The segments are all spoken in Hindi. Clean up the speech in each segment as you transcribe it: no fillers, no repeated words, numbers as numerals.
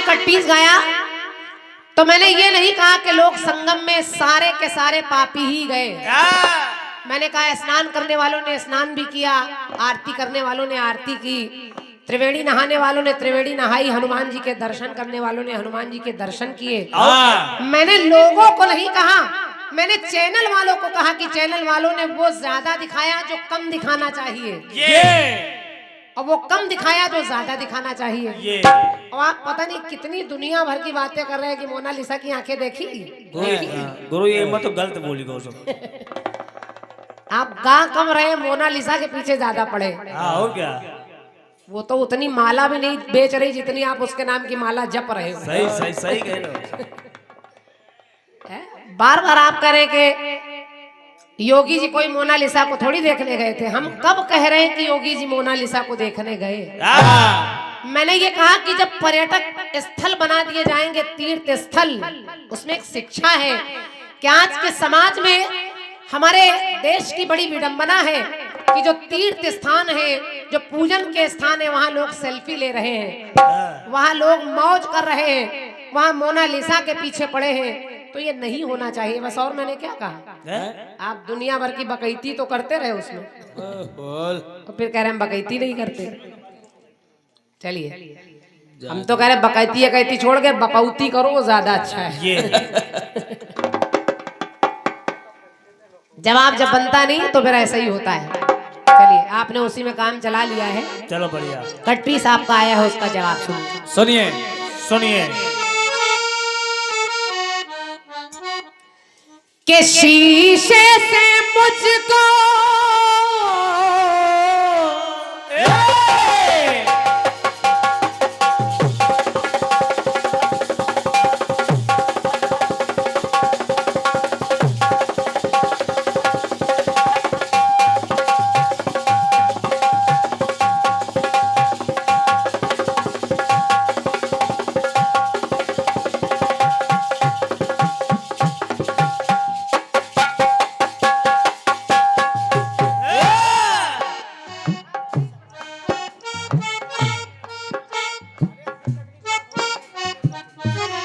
कट पीस गाया तो मैंने ये नहीं कहा कि लोग संगम में सारे के सारे पापी ही गए। मैंने कहा स्नान करने वालों ने स्नान भी किया, आरती करने वालों ने आरती की, त्रिवेणी नहाने वालों ने त्रिवेणी नहाई, हनुमान जी के दर्शन करने वालों ने हनुमान जी के दर्शन किए। मैंने लोगों को नहीं कहा, मैंने चैनल वालों को कहा कि चैनल वालों ने वो ज्यादा दिखाया जो कम दिखाना चाहिए, और वो कम दिखाया जो ज्यादा दिखाना चाहिए। और आप पता नहीं कितनी दुनिया भर की बातें कर रहे हैं कि मोनालिसा की आंखें देखी। गुरु ये मत तो गलत बोली गौसम। आप गा कम रहे, मोनालिसा के पीछे ज्यादा पड़े। और क्या, वो तो उतनी माला भी नहीं बेच रही जितनी आप उसके नाम की माला जप रहे हो। सही सही सही कह रहे हो। बार बार आप कह रहे कि योगी जी कोई मोनालिसा को थोड़ी देखने गए थे। हम कब कह रहे हैं कि योगी जी मोनालिसा को देखने गए? मैंने ये कहा कि जब पर्यटक स्थल बना दिए जाएंगे, तीर्थ स्थल, उसमें एक शिक्षा है कि आज के समाज में हमारे देश की बड़ी विडंबना है कि जो तीर्थ स्थान है, जो पूजन के स्थान है, वहां लोग सेल्फी ले रहे हैं, वहां लोग मौज कर रहे हैं, वहां मोनालिसा के पीछे पड़े हैं। तो ये नहीं होना चाहिए बस। और मैंने क्या कहा, आप दुनिया भर की बकैती तो करते रहे उसमें, तो फिर कह रहे हैं बकैती नहीं करते। चलिए, हम तो कह रहे बकैती छोड़ के बकौती करो, वो ज्यादा अच्छा है। जवाब जब बनता नहीं तो फिर ऐसा ही होता है। चलिए, आपने उसी में काम चला लिया है। चलो बढ़िया, कट पीस आपका आया है, उसका जवाब सुनिए। सुनिए सुनिए। के शीशे से मुझको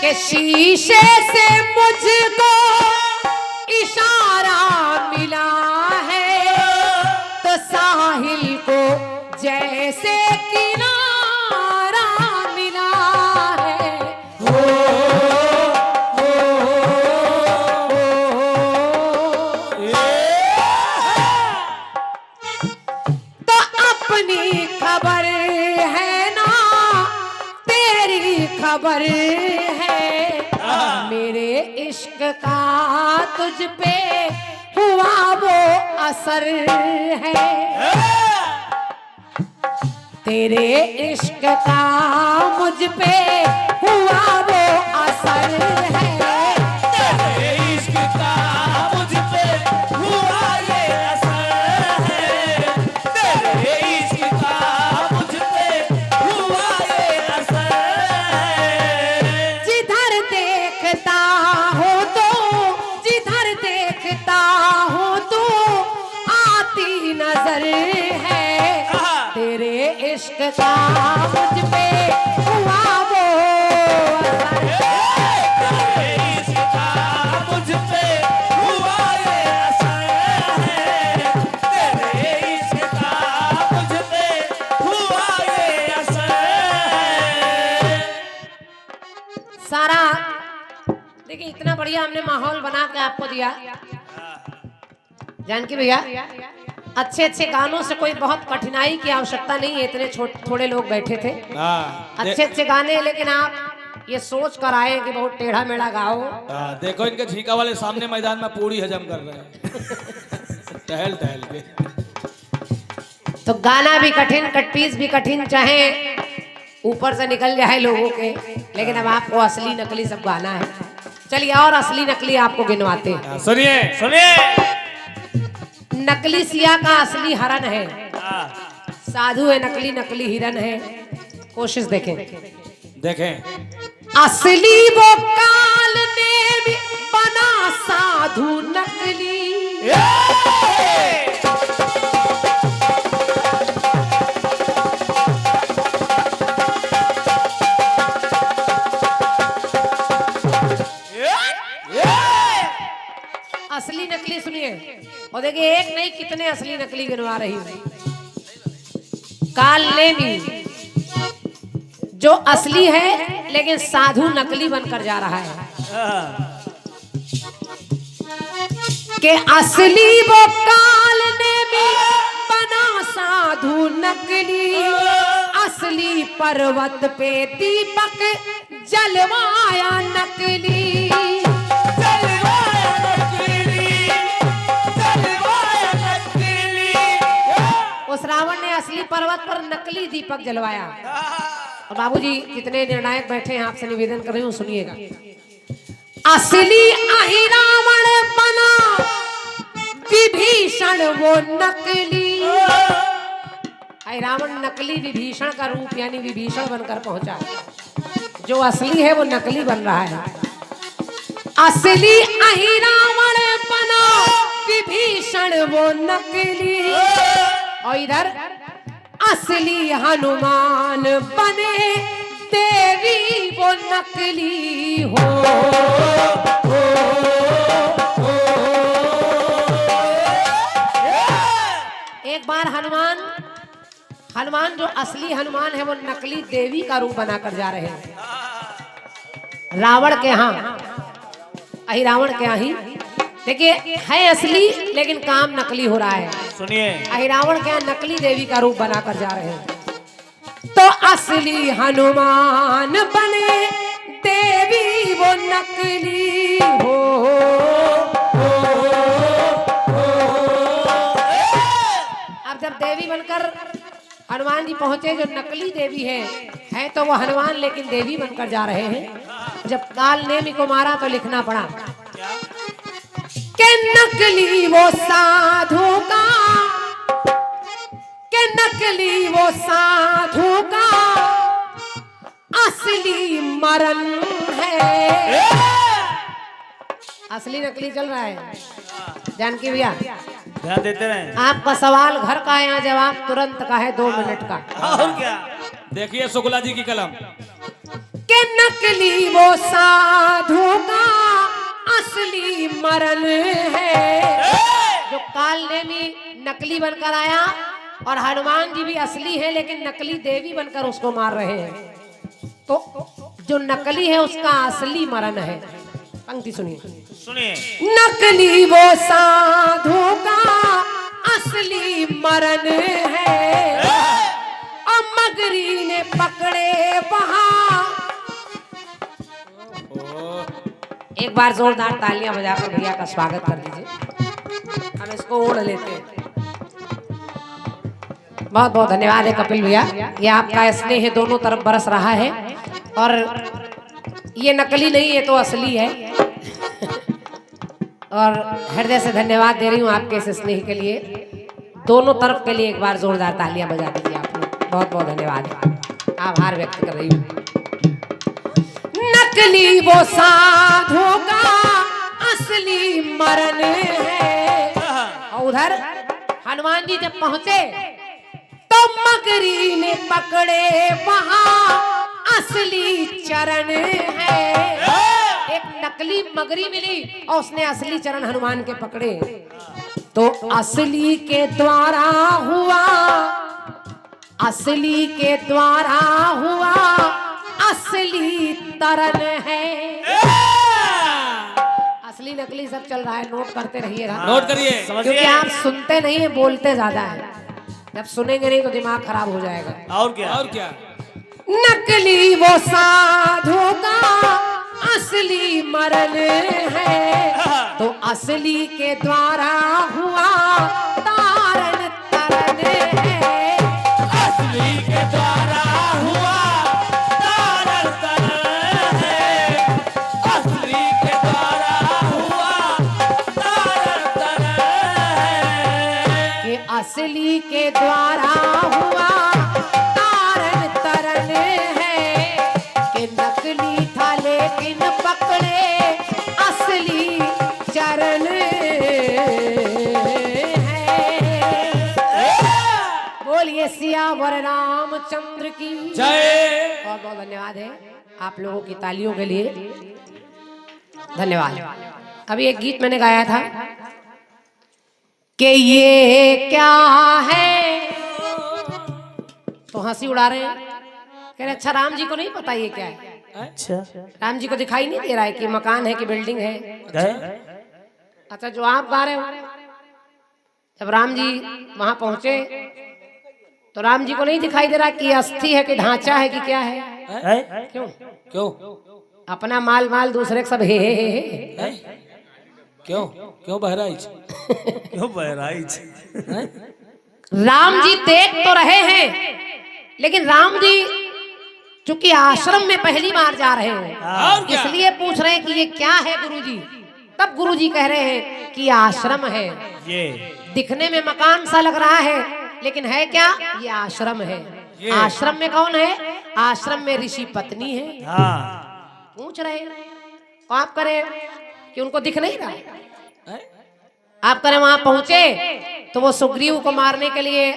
के शीशे से मुझको इशारा मिला है, तो साहिल को जैसे किनारा मिला है। हो, तो अपनी खबर है ना तेरी खबर है, मेरे इश्क का तुझ पे हुआ वो असर है, तेरे इश्क का मुझ पे हुआ वो असर है, तेरे इश्क का मुझ पे हुआ ये असर है, तेरे इश्क का मुझ पे हुआ ये असर है। जिधर देखता हो तो, जिधर देखता हो तो आती नजर है, तेरे इश्क का मुझ पे हुआ वो असर है, तेरे इश्क का मुझ पे हुआ ये असर है, तेरे इश्क का मुझ पे हुआ ये असर है। सारा देखिए, इतना बढ़िया हमने माहौल बना के आपको दिया जानकी भैया। अच्छे अच्छे गानों से कोई बहुत कठिनाई की आवश्यकता नहीं है, इतने थोड़े लोग बैठे थे। अच्छे अच्छे गाने, लेकिन आप ये सोच कर आए कि बहुत टेढ़ा मेढ़ा गाओ। देखो इनके झीका वाले सामने मैदान में पूरी हजम कर रहे हैं टहल टहल के। तो गाना भी कठिन, कटपीस भी कठिन, चाहे ऊपर से निकल जाए लोगों के, लेकिन अब आपको असली नकली सब गाना है। चलिए, और असली नकली आपको गिनवाते हैं। सुनिए सुनिए। नकली सिया का असली हरण है, साधु है नकली, नकली हिरन है। कोशिश देखें देखें। असली वो काल ने भी बना साधु नकली, सुनिए और देखिए, एक नहीं कितने असली नकली गिनवा रही हूँ। काल नेमी जो असली है लेकिन साधु नकली बनकर जा रहा है। कि असली वो काल नेमी बना साधु नकली, असली पर्वत पे दीपक जलवाया नकली। उस रावण ने असली पर्वत पर नकली दीपक जलवाया। और बाबूजी जितने निर्णायक बैठे हैं आपसे निवेदन कर रही हूँ, सुनिएगा। असली अहिरावण बना विभीषण वो नकली। अहिरावण नकली विभीषण का रूप यानी विभीषण बनकर पहुंचा। जो असली है वो नकली बन रहा है। असली अहिरावण बना विभीषण वो नकली, और इधर असली हनुमान बने देवी वो नकली हो। एक बार हनुमान जो असली हनुमान है वो नकली देवी का रूप बनाकर जा रहे हैं रावण के यहाँ, अहिरावण के यहाँ ही। देखिए है असली लेकिन काम नकली हो रहा है। सुनिए, अहिरावण के यहाँ नकली देवी का रूप बनाकर जा रहे हैं। तो असली हनुमान बने देवी वो नकली हो। अब जब देवी बनकर हनुमान जी पहुंचे, जो नकली देवी है तो वो हनुमान लेकिन देवी बनकर जा रहे हैं। जब काल नेमी को मारा तो लिखना पड़ा कि नकली वो साधु का, कि नकली वो साधु का असली मरण है। असली नकली चल रहा है जानकी भैया, ध्यान देते रहे। आपका सवाल घर का है, यहाँ जवाब तुरंत का है, 2 मिनट का। और क्या? देखिए शुक्ला जी की कलम। कि नकली वो साधु का असली मरण है। जो काल नेमी नकली बनकर आया और हनुमान जी भी असली है लेकिन नकली देवी बनकर उसको मार रहे हैं। तो जो नकली है उसका असली मरण है। पंक्ति सुनिए। नकली वो साधु का असली मरण है, और मगरी ने पकड़े वहां। एक बार जोरदार तालियां बजाकर भैया का स्वागत कर दीजिए। हम इसको ओढ़ लेते हैं। बहुत बहुत धन्यवाद है कपिल भैया, ये आपका स्नेह दोनों तरफ बरस रहा है। और ये नकली नहीं है तो असली है। और हृदय से धन्यवाद दे रही हूँ आपके इस स्नेह के लिए। दोनों तरफ के लिए एक बार जोरदार तालियां बजा दीजिए आप लोग। बहुत बहुत धन्यवाद, आभार व्यक्त कर रही हूँ। नकली वो साधु का असली मरण है, और उधर हनुमान जी जब पहुंचे तो मगरी ने पकड़े वहां असली चरण है। एक नकली मगरी मिली और उसने असली चरण हनुमान के पकड़े। तो असली के द्वारा हुआ, असली के द्वारा हुआ असली तरन है। असली नकली सब चल रहा है, नोट करते रहिएगा। नोट करिए, क्योंकि आप सुनते नहीं है, बोलते ज्यादा है। जब सुनेंगे नहीं तो दिमाग खराब हो जाएगा। और क्या? और क्या? नकली वो साधु का असली मरण है, तो असली के द्वारा हुआ तारण तरन है। असली के द्वारा हुआ तारण तरन है। असली के द्वारा हुआ तारण तरन है। कि असली के द्वारा हुआ तारण तरन है। कि नकली था लेकिन पकड़े असली चरण है। बोलिए सियावर रामचंद्र की जय। बहुत बहुत धन्यवाद है आप लोगों की तालियों के लिए, धन्यवाद। अभी एक गीत मैंने गाया था कि ये क्या है। तो हंसी उड़ा रहे हैं, कह रहे अच्छा राम जी को नहीं पता ये क्या है। अच्छा राम जी को दिखाई नहीं दे रहा है कि मकान है कि बिल्डिंग है। अच्छा जो आप गा रहे हो, जब राम जी वहां पहुंचे तो राम जी को नहीं दिखाई दे रहा कि अस्थि है कि ढांचा है कि क्या है। क्यों क्यों अपना माल माल दूसरे के सब हे। क्यों क्यों बहराइच क्यों बहराइच। राम जी देख तो रहे हैं, लेकिन राम जी चूंकि आश्रम में पहली बार जा रहे हैं, और क्या? इसलिए पूछ रहे हैं कि ये क्या है गुरुजी। तब गुरुजी कह रहे हैं कि आश्रम है। ये दिखने में मकान सा लग रहा है, लेकिन है क्या, ये आश्रम है। आश्रम में कौन है, आश्रम में ऋषि पत्नी है। हाँ पूछ रहे हैं, आप करें कि उनको दिख नहीं रहा। आप करें वहां पहुंचे तो वो सुग्रीव को मारने के लिए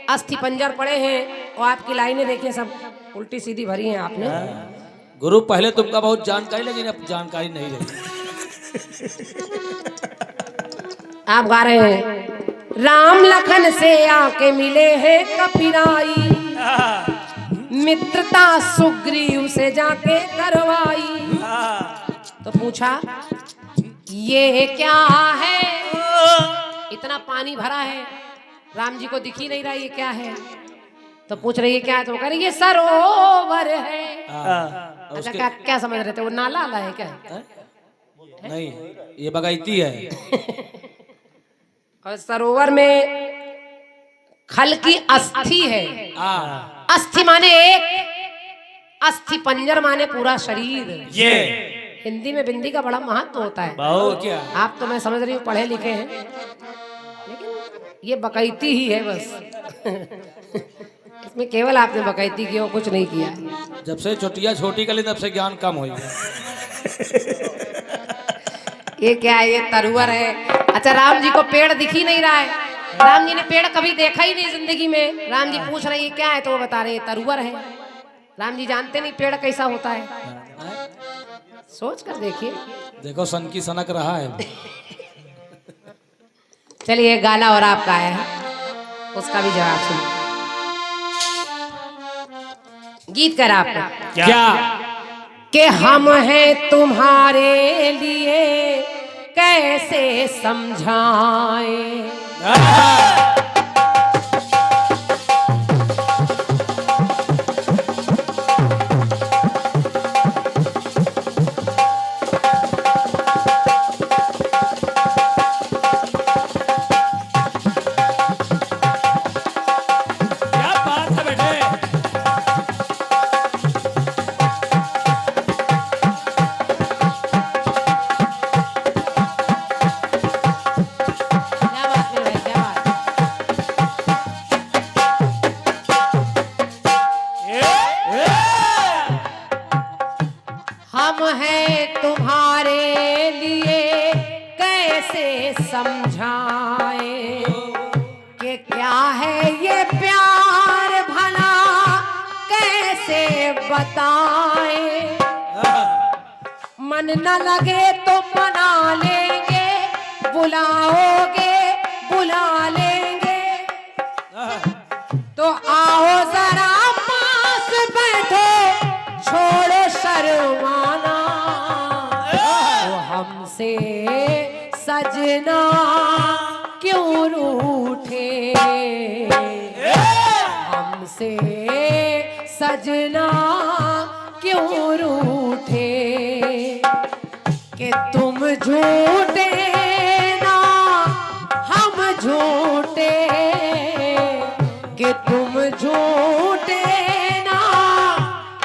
अस्थि पंजर पड़े हैं, और आपकी लाइनें देखिए सब उल्टी सीधी भरी हैं आपने। गुरु पहले तुमका बहुत जानकारी लगी, अब जानकारी नहीं लगी। आप गा रहे हैं, राम लखन से आके मिले हैं कपिराई, मित्रता सुग्रीव से जाके करवाई। तो पूछा ये क्या है, इतना पानी भरा है, राम जी को दिख ही नहीं रहा ये क्या है। तो पूछ रही है क्या है, तो कह रही ये सरोवर है। अच्छा क्या क्या समझ रहे थे, वो नाला आला है क्या। नहीं ये बगाइती है। और सरोवर में खल की अस्थि है। अस्थि माने एक, अस्थि पंजर माने पूरा शरीर। ये हिंदी में बिंदी का बड़ा महत्व होता है। बहुत क्या आप तो मैं समझ रही हूँ पढ़े लिखे हैं, लेकिन ये बकैती ही है बस। इसमें केवल आपने बकैती की और कुछ नहीं किया है। जब से छोटिया छोटी कर ली तब से ज्ञान कम हो गया। ये क्या है, ये तरुवर है। अच्छा राम जी को पेड़ दिख ही नहीं रहा है, राम जी ने पेड़ कभी देखा ही नहीं जिंदगी में। राम जी पूछ रहे हैं क्या है, तो वो बता रहे हैं तरुवर है। राम जी जानते नहीं पेड़ कैसा होता है, सोच कर देखिए। देखो सन की सनक रहा है। चलिए गाना और आपका है, उसका भी जवाब सुनिए। गीत कर आपका क्या कि हम हैं तुम्हारे लिए कैसे समझाएं। क्या बात है बेटे। क्या बात है भाई, क्या बात। हम हैं तुम्हारे लिए कैसे समझाएं कि क्या है ये प्यार भला कैसे बताएं। मन न लगे तो मना लेंगे, बुलाओगे बुला लेंगे। तो आओ जरा पास बैठो, छोड़ो शर्माना। तो हमसे सजना क्यों रूठे, हमसे सजना क्यों रूठे। कि तुम झूठे ना हम झूठे, कि तुम झूठे ना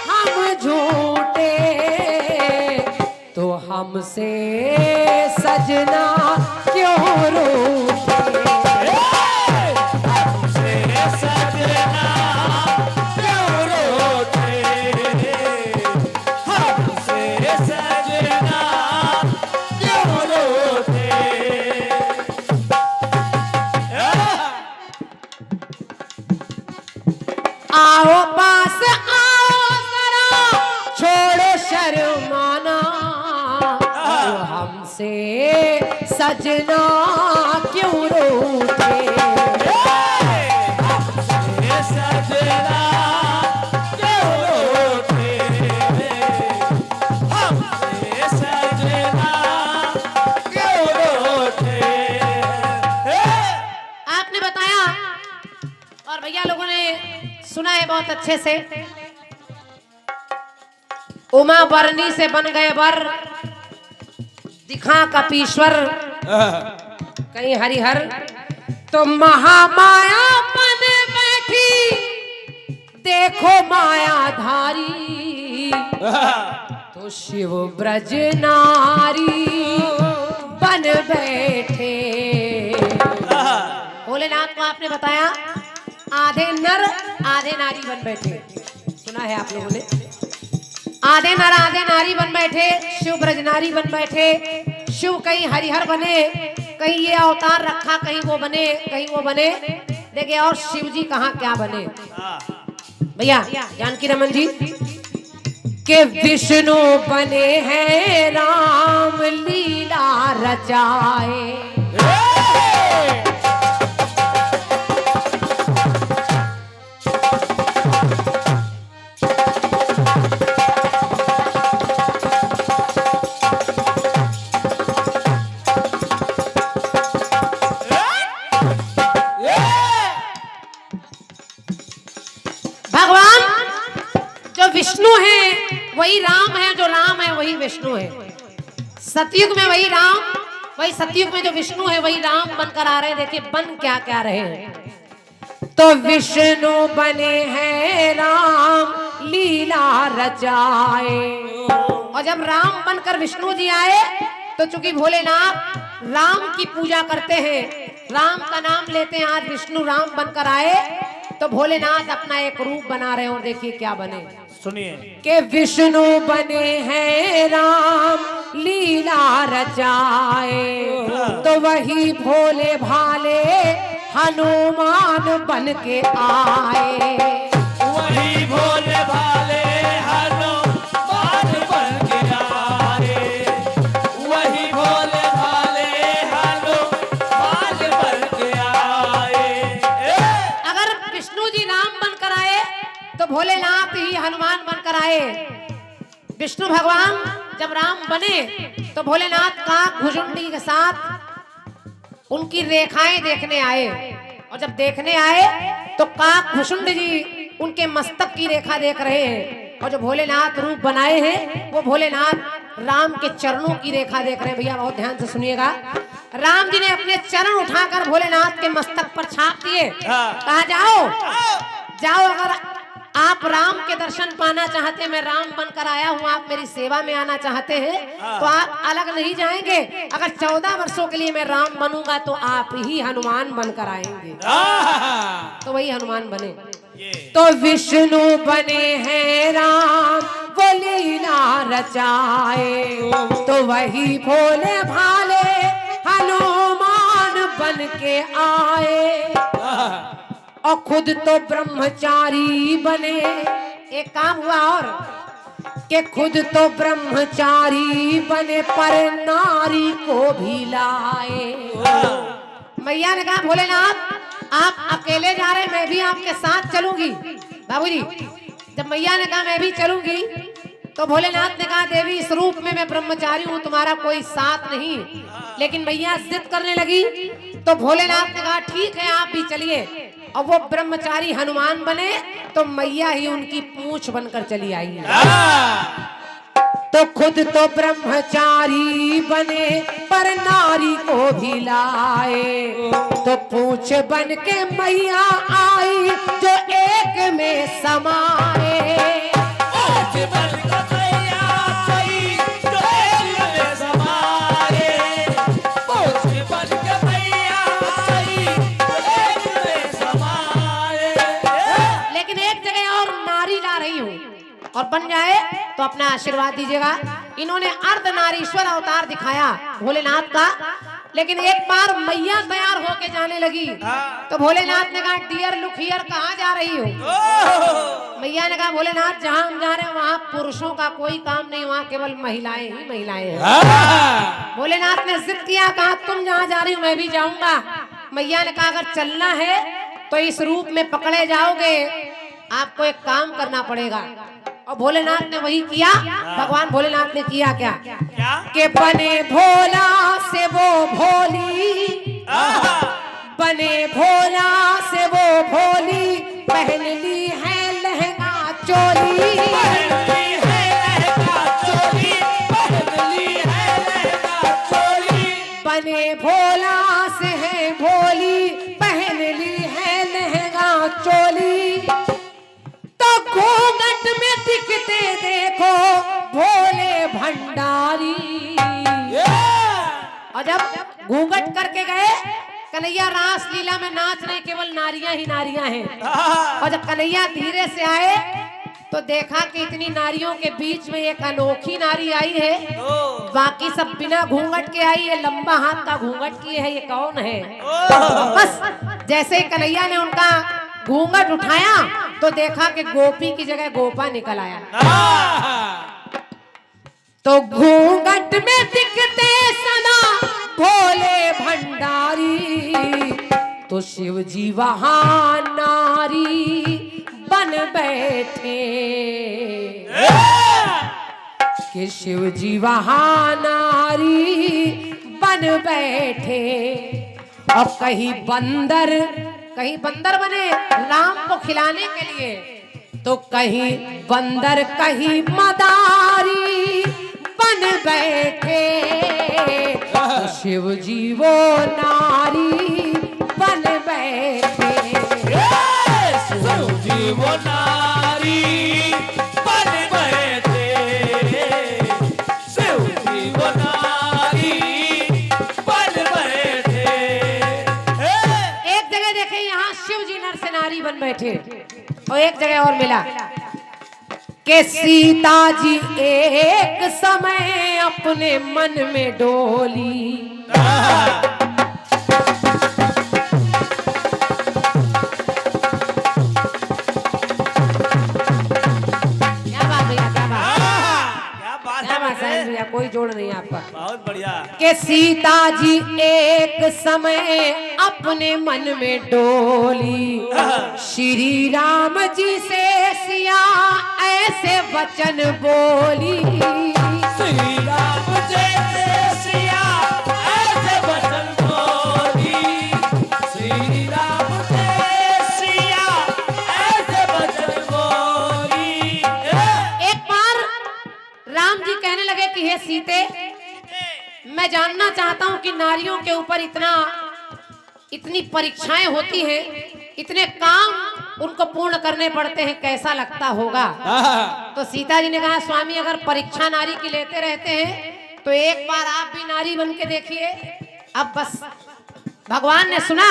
हम झूठे। तो हमसे सजना क्यों रूठे। आओ पास आओ जरा, छोड़ो शर्माना। तो हमसे सजना क्यों रूठे। सुनाए बहुत अच्छे से। उमा बरनी से बन गए वर, दिखा कपीश्वर कहीं हरिहर। तो महामाया बन बैठी, देखो मायाधारी। तो शिव ब्रज नारी बन बैठे। भोलेनाथ को आपने बताया आधे नर आधे नारी बन बैठे, सुना है आप लोगों ने। आधे नर आधे नारी बन बैठे, शिव ब्रजनारी बन बैठे। शिव कहीं हरिहर बने, कहीं ये अवतार रखा, कहीं वो बने, कहीं वो बने। देखिए और शिव जी कहाँ क्या बने भैया। जानकी रमन जी के विष्णु बने हैं राम लीला रचाए। विष्णु है वही राम है, जो राम है वही विष्णु है। सतयुग में वही राम, वही सतयुग में जो विष्णु है वही राम बनकर आ रहे हैं। देखिए बन क्या क्या रहे हैं। तो विष्णु बने हैं राम लीला रचाए। और जब राम बनकर विष्णु जी आए तो चूंकि भोलेनाथ राम की पूजा करते हैं, राम का नाम लेते हैं, आज विष्णु राम बनकर आए तो भोलेनाथ अपना एक रूप बना रहे हैं। और देखिए क्या बने, सुनिए के विष्णु बने हैं राम लीला रचाए। तो वही भोले भाले हनुमान बन के आए। वही भोले भाले हनुमान बन के आए। वही भोले भाले हनुमान बन के आए। अगर विष्णु जी राम बनकर आए तो भोलेनाथ ही हनुमान बनकर आए। विष्णु भगवान जब राम बने तो भोलेनाथ का भुजुंडी के साथ उनकी रेखाएं देखने आए। और जब देखने आए तो काक भुजुंड जी उनके मस्तक की रेखा देख रहे हैं। और जो भोलेनाथ रूप बनाए हैं वो भोलेनाथ राम के चरणों की रेखा देख रहे हैं। भैया बहुत ध्यान से सुनिएगा। राम जी ने अपने चरण उठाकर भोलेनाथ के मस्तक पर छाप दिए। कहा जाओ जाओ, अगर आप राम के दर्शन पाना चाहते हैं, मैं राम बनकर आया हूँ, आप मेरी सेवा में आना चाहते हैं तो आप अलग नहीं जाएंगे। अगर 14 वर्षों के लिए मैं राम बनूंगा तो आप ही हनुमान बनकर आएंगे। तो वही हनुमान बने। तो विष्णु बने हैं राम वो लीला रचाए। तो वही भोले भाले हनुमान बन के आए। और खुद तो ब्रह्मचारी बने। एक काम हुआ और कि खुद तो ब्रह्मचारी बने पर नारी को भी लाए। मैया ने कहा भोलेनाथ आप अकेले जा रहे, मैं भी आपके साथ चलूंगी। बाबूजी जब मैया ने कहा मैं भी चलूंगी तो भोलेनाथ ने कहा देवी इस रूप में मैं ब्रह्मचारी हूँ, तुम्हारा कोई साथ नहीं। लेकिन मैया जिद करने लगी तो भोलेनाथ ने कहा ठीक है आप भी चलिए। और वो ब्रह्मचारी हनुमान बने तो मैया ही उनकी पूंछ बनकर चली आई। तो खुद तो ब्रह्मचारी बने पर नारी को भी लाए। तो पूंछ बन के मैया आई जो एक में समाए। और बन जाए तो अपना आशीर्वाद दीजिएगा। इन्होंने अर्धनारीश्वर अवतार दिखाया भोलेनाथ का। लेकिन एक बार मैया तैयार होके जाने लगी तो भोलेनाथ ने कहा डियर लुक हियर, कहाँ जा रही हो? मैया ने कहा भोलेनाथ जहाँ हम जा रहे हैं वहाँ पुरुषों का कोई काम नहीं, वहाँ केवल महिलाएं ही महिलाएं हैं। भोलेनाथ ने जिद किया, कहा तुम जहाँ जा रही हो मैं भी जाऊंगा। मैया ने कहा अगर चलना है तो इस रूप में पकड़े जाओगे, आपको एक काम करना पड़ेगा। और भोलेनाथ ने वही किया। भगवान भोलेनाथ ने किया क्या? के बने भोला से वो भोली, बने भोला से वो भोली, पहन ली है बने भोला से है भोली, पहन ली है लहंगा चोली, तो घूंघट में दिखते देखो भोले भंडारी। और जब घूंघट करके गए, कन्हैया रास लीला में नाच रहे, केवल नारियां ही नारियां हैं। और जब कन्हैया धीरे से आए तो देखा कि इतनी नारियों के बीच में एक अनोखी नारी आई है, बाकी सब बिना घूंघट के आई है, लंबा हाथ का घूंघट किए है, ये कौन है? बस जैसे ही कन्हैया ने उनका घूंघट उठाया तो देखा कि गोपी की जगह गोपा निकल आया। तो घूंघट में दिखते सदा भोले भंडारी, तो शिव जी वहां नारी बन बैठे, कि शिव जी वहां नारी बन बैठे। और कहीं बंदर बने राम को खिलाने के लिए, तो कहीं बंदर कहीं मदारी बन बैठे, तो शिव जी वो नारी बन बैठे। शिव जी वो नारी बन बैठे, शिव जी वो नारी बन बैठे। एक जगह देखे यहाँ शिव जी नर से नारी बन बैठे, और एक जगह और मिला कि सीता जी एक समय अपने मन में डोली, कोई जोड़ नहीं आपका, बहुत बढ़िया। कि सीता जी एक समय अपने मन में डोली, श्री राम जी से सिया ऐसे वचन बोली, श्री राम जैसे सिया ऐसे वचन बोली, श्री राम जैसे सिया ऐसे वचन बोली। एक बार राम जी कहने लगे कि हे सीते, मैं जानना चाहता हूं कि नारियों के ऊपर इतनी परीक्षाएं होती हैं, इतने काम उनको पूर्ण करने पड़ते हैं, कैसा लगता होगा? तो सीता जी ने कहा, स्वामी अगर परीक्षा नारी की लेते रहते हैं तो एक बार आप भी नारी बन के देखिए। अब बस भगवान ने सुना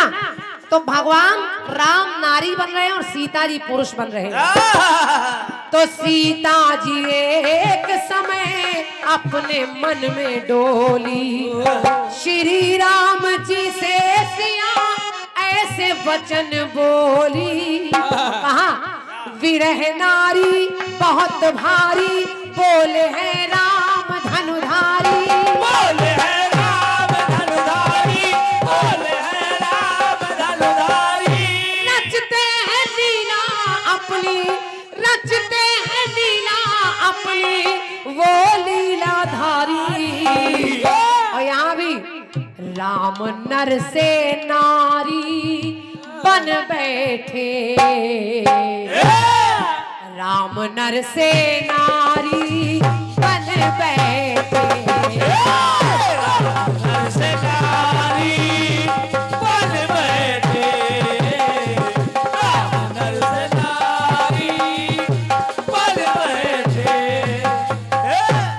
तो भगवान राम नारी बन रहे हैं और सीता जी पुरुष बन रहे हैं। तो सीता जी एक समय अपने मन में डोली, श्री राम जी से सिया ऐसे वचन बोली, कहा विरह नारी बहुत भारी, बोले हैं राम धनुधारी, बोले हैं राम धनुधारी, बोले हैं राम धनुधारी। रचते हैं लीला अपनी, रचते हैं लीला अपनी, वो लीलाधारी। और यहाँ भी राम नर से नारी बन बैठे, राम नर से नारी बन बैठे, नर से नारी बन बैठे, राम नर से नारी बन बैठे।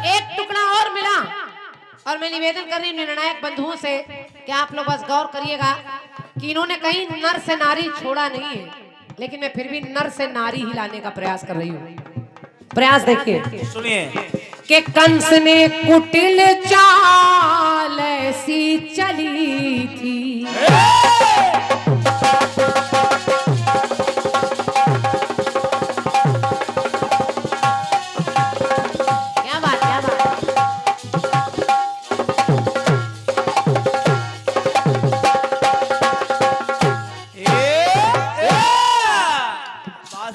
एक टुकड़ा और मिला, और मैं निवेदन कर रही हूँ निर्णायक बंधुओं से कि आप लोग बस गौर करिएगा कि इन्होंने कहीं नर से नारी छोड़ा नहीं है, लेकिन मैं फिर भी नर से नारी ही लाने का प्रयास कर रही हूँ। प्रयास देखिए, सुनिए। कि कंस ने कुटिल चाल ऐसी चली थी, क्या बात क्या बात।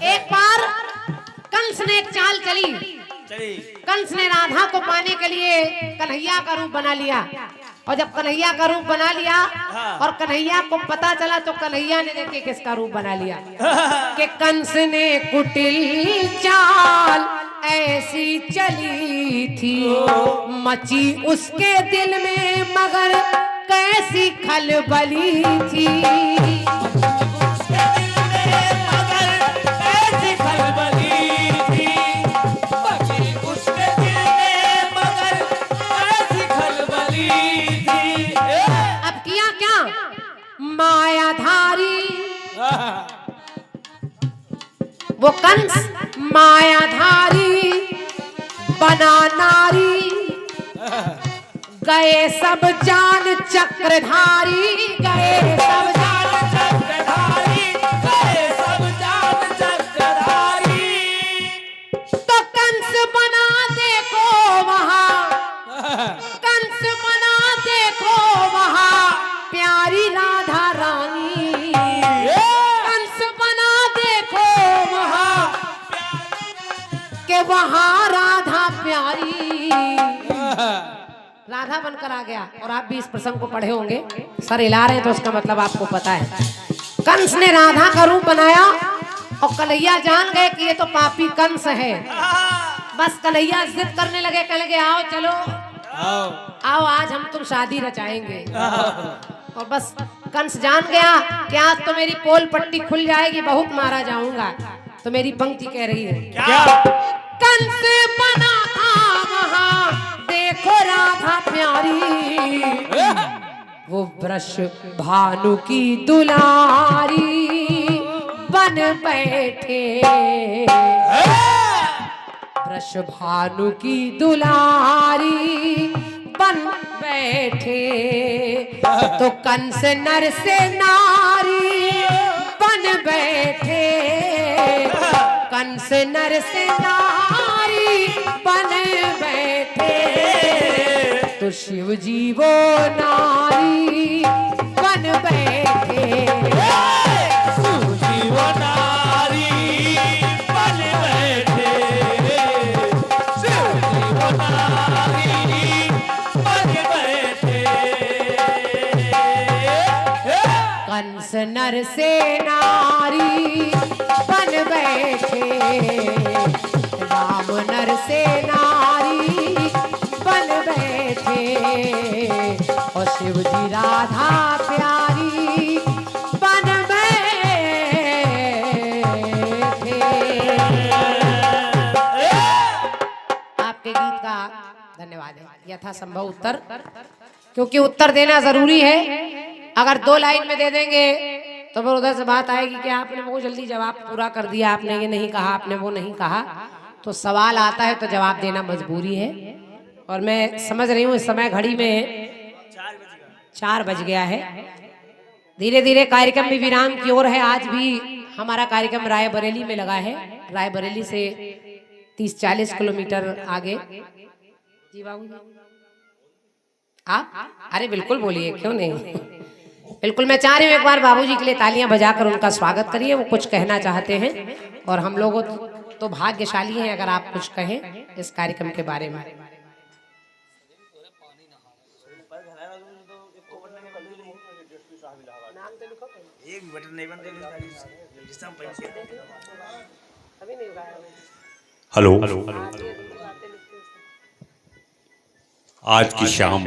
एक बार कंस ने एक चाल चली, कंस ने राधा को पाने के लिए कन्हैया का रूप बना लिया, और जब कन्हैया का रूप बना लिया और कन्हैया को पता चला तो कन्हैया ने देखिए किसका रूप बना लिया, कि कंस ने कुटिल चाल ऐसी चली थी, मची उसके दिल में मगर कैसी खलबली थी। उसके दिल में मगर ऐसी खलबली थी, मची उसके दिल में मगर ऐसी खलबली थी। अब किया क्या? मायाधारी वो कंस मायाधारी बना नारी, गए सब जान चक्रधारी, गए सब जान चक्रधारी, गए सब जान चक्रधारी। तो कंस बना देखो वहाँ, कंस बना देखो वहाँ प्यारी राधा रानी, कंस बना देखो वहाँ के वहाँ राधा प्यारी। राधा बनकर आ गया। और आप भी इस प्रसंग को पढ़े होंगे, सर हिला रहे हैं तो उसका मतलब आपको पता है। कंस ने राधा का रूप बनाया और कन्हैया जान गए कि ये तो पापी कंस है। बस कन्हैया जिद करने लगे, कहने लगे आओ चलो आओ आज हम तुम शादी रचाएंगे। और बस कंस जान गया कि आज तो मेरी पोल पट्टी खुल जाएगी, बहुत मारा जाऊंगा। तो मेरी पंक्ति कह रही है क्या? कंस बना था वहाँ देखो राधा प्यारी, वो वृष भानु की दुलारी बन बैठे, वृष भानु की दुलारी बन बैठे। तो कंस नर से नारी बन बैठे, कंस नर से नारी बन बैठे। तो शिव जी वो नारी बन बैठे, शिव जी वो नारी बन बैठे, शिव जी वो नारी बन बैठे। कंस नर से नारी बन बैठे, राम नर से नारी बन बैठे। और शिव जी राधा प्यारी बन बैठे। आपके गीत का धन्यवाद है। यथासंभव उत्तर, क्योंकि उत्तर देना जरूरी है। अगर 2 लाइन में दे देंगे तो फिर उधर से बात आएगी कि आपने बहुत जल्दी जवाब पूरा कर दिया, आपने ये नहीं कहा, आपने वो नहीं कहा। तो सवाल आता है तो जवाब देना मजबूरी है। और मैं समझ रही हूँ इस समय घड़ी में 4 बज गया है। धीरे धीरे कार्यक्रम भी विराम की ओर है। आज भी हमारा कार्यक्रम रायबरेली में लगा है, रायबरेली से 30-40 किलोमीटर आगे। जी बाबू आप अरे बिल्कुल बोलिए, क्यों नहीं। बिल्कुल, मैं चाह रही हूँ एक बार बाबूजी के लिए तालियां बजाकर उनका स्वागत करिए। वो कुछ कहना चाहते हैं और हम लोग तो भाग्यशाली हैं अगर आप कुछ कहें इस कार्यक्रम के बारे में। हेलो, आज की शाम